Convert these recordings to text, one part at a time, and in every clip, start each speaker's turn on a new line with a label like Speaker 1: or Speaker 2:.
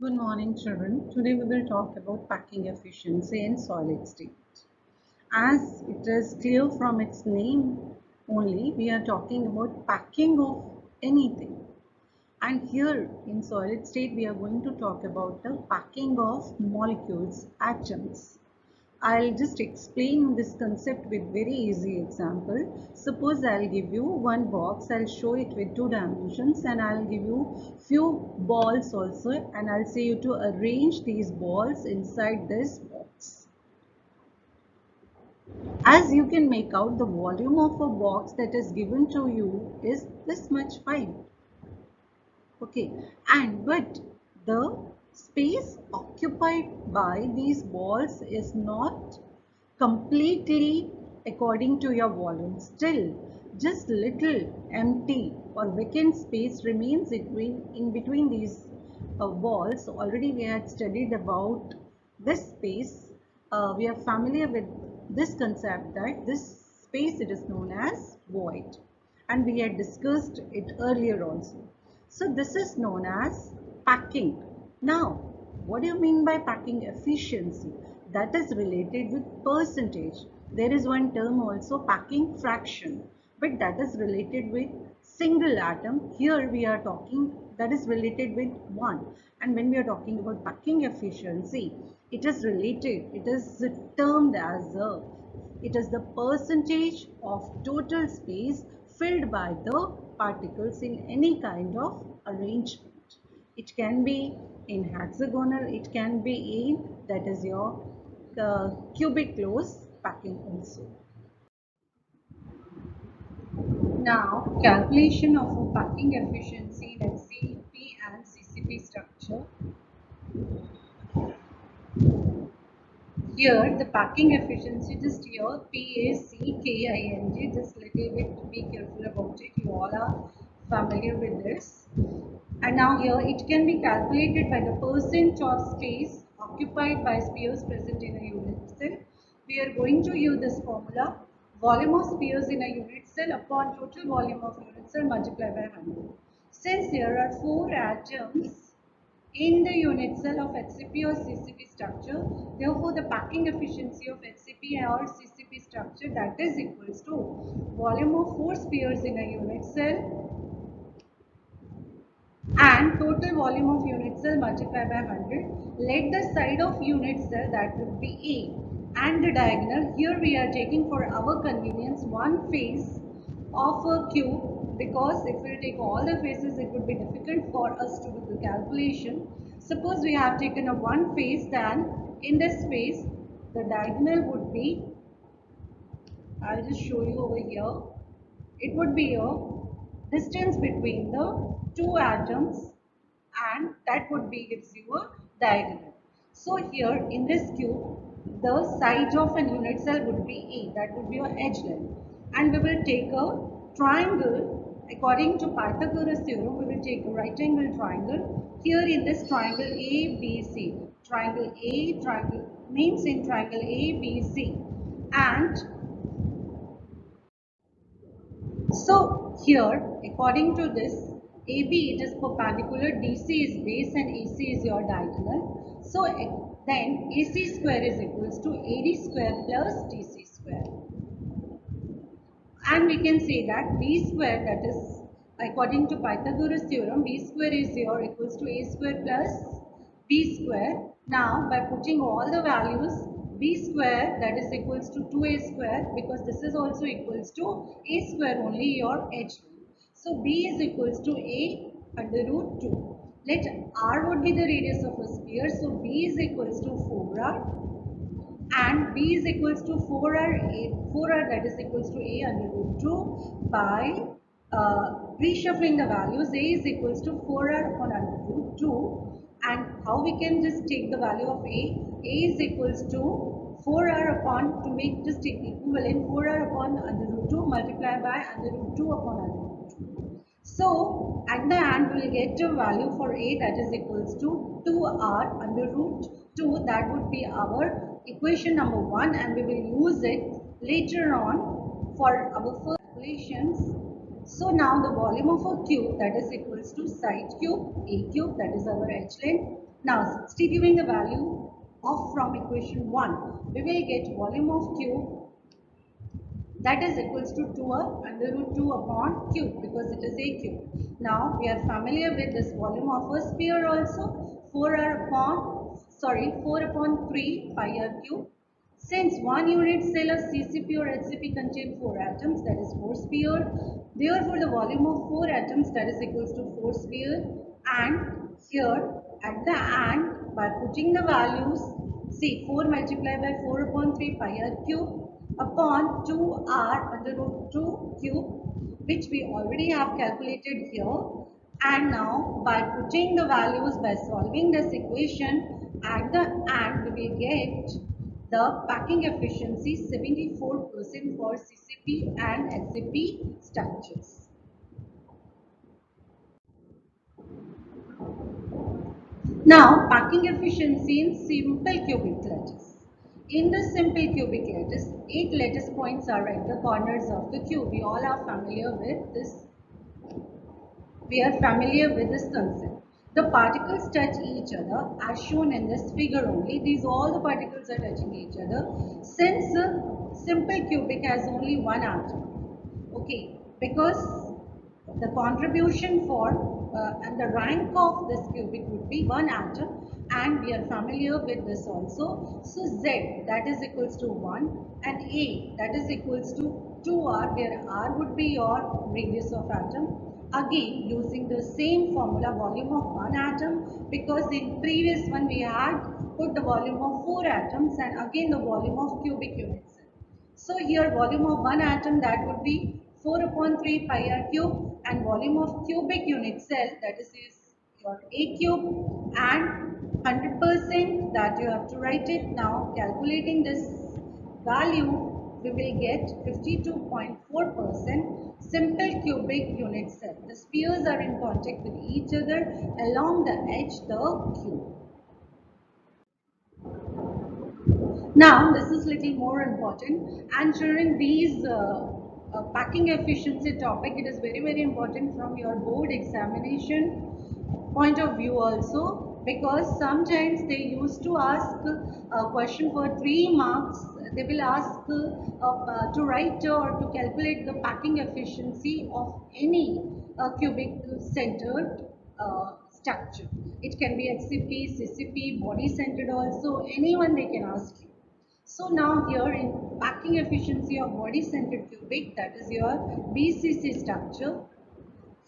Speaker 1: Good morning, children. Today we will talk about packing efficiency in solid state. As it is clear from its name only, we are talking about packing of anything. And here in solid state, we are going to talk about the packing of molecules, atoms. I'll just explain this concept with very easy example. Suppose I'll give you one box, I'll show it with two dimensions and I'll give you few balls also and I'll say you to arrange these balls inside this box. As you can make out, the volume of a box that is given to you is this much fine. Okay, and but the space occupied by these balls is not completely according to your volume. Still, just little empty or vacant space remains in between these balls. Already we had studied about this space. We are familiar with this concept that this space it is known as void, and we had discussed it earlier also. So this is known as packing. Now, what do you mean by packing efficiency? That is related with percentage. There is one term also, packing fraction, but that is related with single atom. Here we are talking that is related with one. And when we are talking about packing efficiency, it is related, it is termed as it is the percentage of total space filled by the particles in any kind of arrangement. It can be in hexagonal, it can be in that is your cubic close packing also. Now, calculation of a packing efficiency, let's see P and CCP structure. Here, the packing efficiency, just here, PACKING, just little bit be careful about it. You all are familiar with this. And now here, it can be calculated by the percent of space occupied by spheres present in a unit cell. We are going to use this formula, volume of spheres in a unit cell upon total volume of unit cell multiplied by 100. Since there are 4 atoms in the unit cell of HCP or CCP structure, therefore the packing efficiency of HCP or CCP structure, that is equals to volume of 4 spheres in a unit cell and total volume of unit cell multiplied by 100. Let the side of unit cell, that would be A, and the diagonal, here we are taking for our convenience one face of a cube, because if we take all the faces it would be difficult for us to do the calculation. Suppose we have taken a one face, then in this face the diagonal would be, I'll just show you over here, it would be a distance between the two atoms and that would be gives you a diagonal. So here in this cube, the size of an unit cell would be A, that would be your edge length, and we will take a triangle according to Pythagoras theorem. We will take a right angle triangle. Here in this triangle ABC, triangle A, triangle means in triangle ABC, and so here, according to this, AB it is perpendicular, DC is base and AC is your diagonal. So then AC square is equals to AD square plus DC square. And we can say that B square, that is according to Pythagoras theorem, B square is your equals to A square plus B square. Now by putting all the values, B square that is equals to 2A square, because this is also equals to A square only your H. So B is equals to A under root 2. Let R would be the radius of a sphere. So B is equals to 4R and B is equals to 4R that is equals to A under root 2 by reshuffling the values. A is equals to 4R upon under root 2, and how we can just take the value of A is equals to 4R upon, to make just take equivalent, 4R upon under root 2 multiplied by under root 2 upon under root 2. So at the end we will get a value for A that is equals to 2R under root 2. That would be our equation number 1, and we will use it later on for our first calculations. So now the volume of a cube, that is equals to side cube, A cube, that is our H length, Now substituting the value of from equation 1, we will get volume of cube that is equals to 2 under root 2 upon cube because it is a cube. Now we are familiar with this volume of a sphere also, 4 upon 3 pi r cube. Since one unit cell of CCP or HCP contains 4 atoms, that is 4 sphere, therefore the volume of 4 atoms that is equals to 4 sphere, and here at the end by putting the values, see 4 multiplied by 4 upon 3 pi r cube upon 2r under root 2 cube, which we already have calculated here. And now by putting the values, by solving this equation, at the end we will get the packing efficiency 74% for CCP and HCP structures. Now, packing efficiency in simple cubic lattice. In the simple cubic lattice, 8 lattice points are at the corners of the cube. We all are familiar with this. We are familiar with this concept. The particles touch each other as shown in this figure only. These all the particles are touching each other. Since simple cubic has only one atom. Okay, because the contribution for and the rank of this cubic would be one atom, and we are familiar with this also. So Z that is equals to 1 and A that is equals to 2R, where R would be your radius of atom. Again using the same formula, volume of one atom, because in previous one we had put the volume of 4 atoms and again the volume of cubic units. So here volume of one atom that would be 4 upon 3 pi r cube, and volume of cubic unit cell that is your A cube, and 100% that you have to write it. Now calculating this value, we will get 52.4% simple cubic unit cell. The spheres are in contact with each other along the edge the cube. Now, this is little more important, and during these packing efficiency topic, it is very important from your board examination point of view also, because sometimes they used to ask a question for 3 marks. They will ask to write or to calculate the packing efficiency of any cubic centered structure. It can be HCP, CCP, body centered also, anyone they can ask you. So now here in packing efficiency of body centered cubic, that is your BCC structure.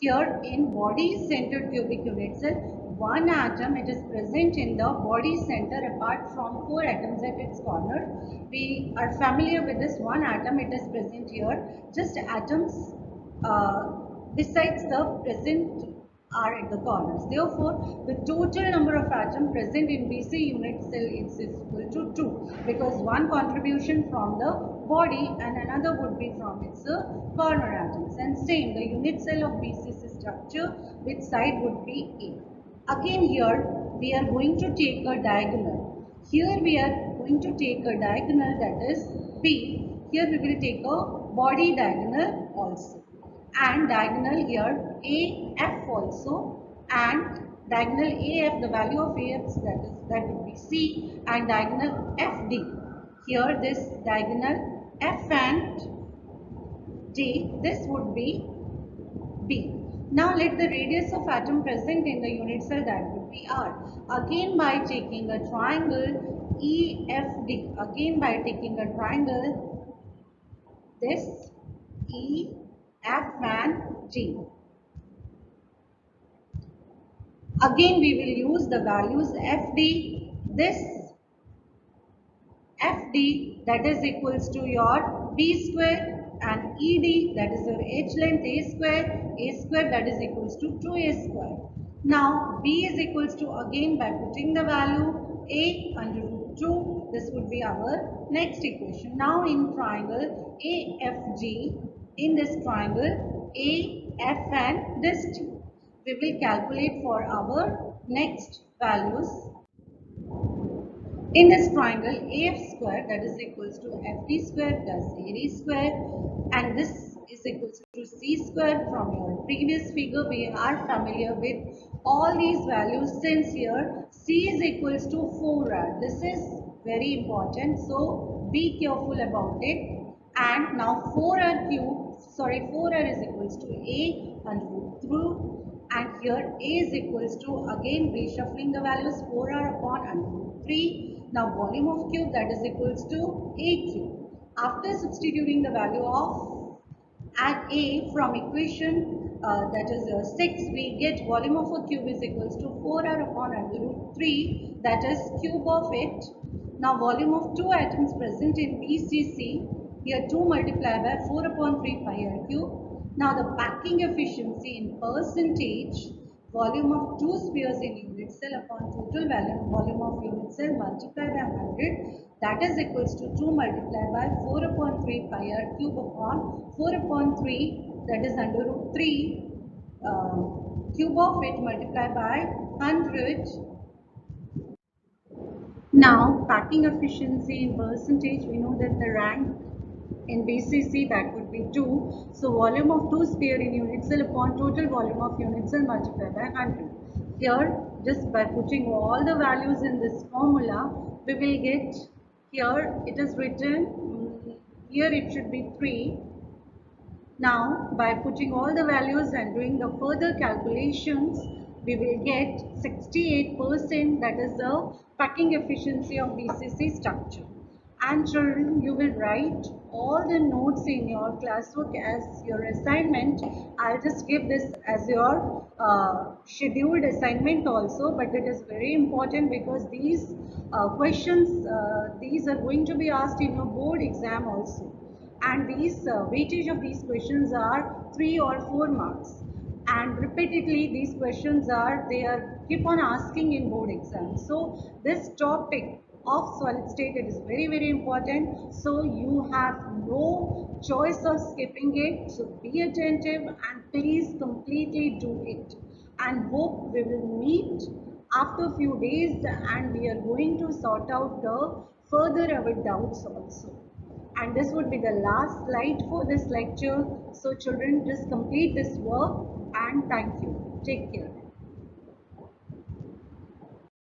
Speaker 1: Here in body centered cubic unit cell, one atom it is present in the body center apart from 4 atoms at its corner. We are familiar with this one atom, it is present here. Just atoms besides the present are at the corners. Therefore, the total number of atoms present in BC unit cell is equal to 2, because one contribution from the body and another would be from its corner atoms. And same, the unit cell of BCC structure, which side would be A. Again here, we are going to take a diagonal. Here we are going to take a diagonal, that is B. Here we will take a body diagonal also, and diagonal here AF also, and diagonal AF, the value of AF that would be C, and diagonal FD. Here this diagonal F and D, this would be B. Now let the radius of atom present in the unit cell, that would be R. Again by taking a triangle EFD, again by taking a triangle this E, F and G. Again we will use the values FD, this FD that is equals to your B square, and ED that is your H length A square that is equals to 2A square. Now B is equals to, again by putting the value A under root 2, this would be our next equation. Now in triangle AFG, in this triangle AF and this G, we will calculate for our next values. In this triangle AF square that is equals to FD square plus AD square, and this is equals to c square. From your previous figure, we are familiar with all these values since here c is equals to 4r. This is very important, so be careful about it. And now 4r cube, sorry, 4r is equals to a under root through, and here a is equals to, again reshuffling the values, 4r upon under root 3. Now volume of cube, that is equals to a cube. After substituting the value of at a from equation that is 6, we get volume of a cube is equals to 4r upon under root 3, that is cube of it. Now volume of two atoms present in BCC, here 2 multiplied by 4 upon 3 pi r cube. Now the packing efficiency in percentage, volume of two spheres in unit cell upon total volume of unit cell multiplied by 100, that is equals to 2 multiplied by 4 upon 3 pi r cube upon 4 upon 3, that is under root 3, uh, cube of it multiplied by 100. Now packing efficiency in percentage, we know that the rank in BCC, that would be 2. So volume of two sphere in unit cell upon total volume of unit cell multiplied by 100. Here, just by putting all the values in this formula, we will get, here it is written, here it should be 3. Now, by putting all the values and doing the further calculations, we will get 68%, that is the packing efficiency of BCC structure. And children, you will write all the notes in your classwork as your assignment. I'll just give this as your scheduled assignment also, but it is very important because these questions, these are going to be asked in your board exam also, and these weightage of these questions are 3 or 4 marks, and repeatedly these questions are, they are keep on asking in board exams. So this topic of solid state, it is very important, so you have no choice of skipping it. So be attentive and please completely do it, and hope we will meet after a few days, and we are going to sort out the further our doubts also. And this would be the last slide for this lecture. So children, just complete this work, and thank you. Take care.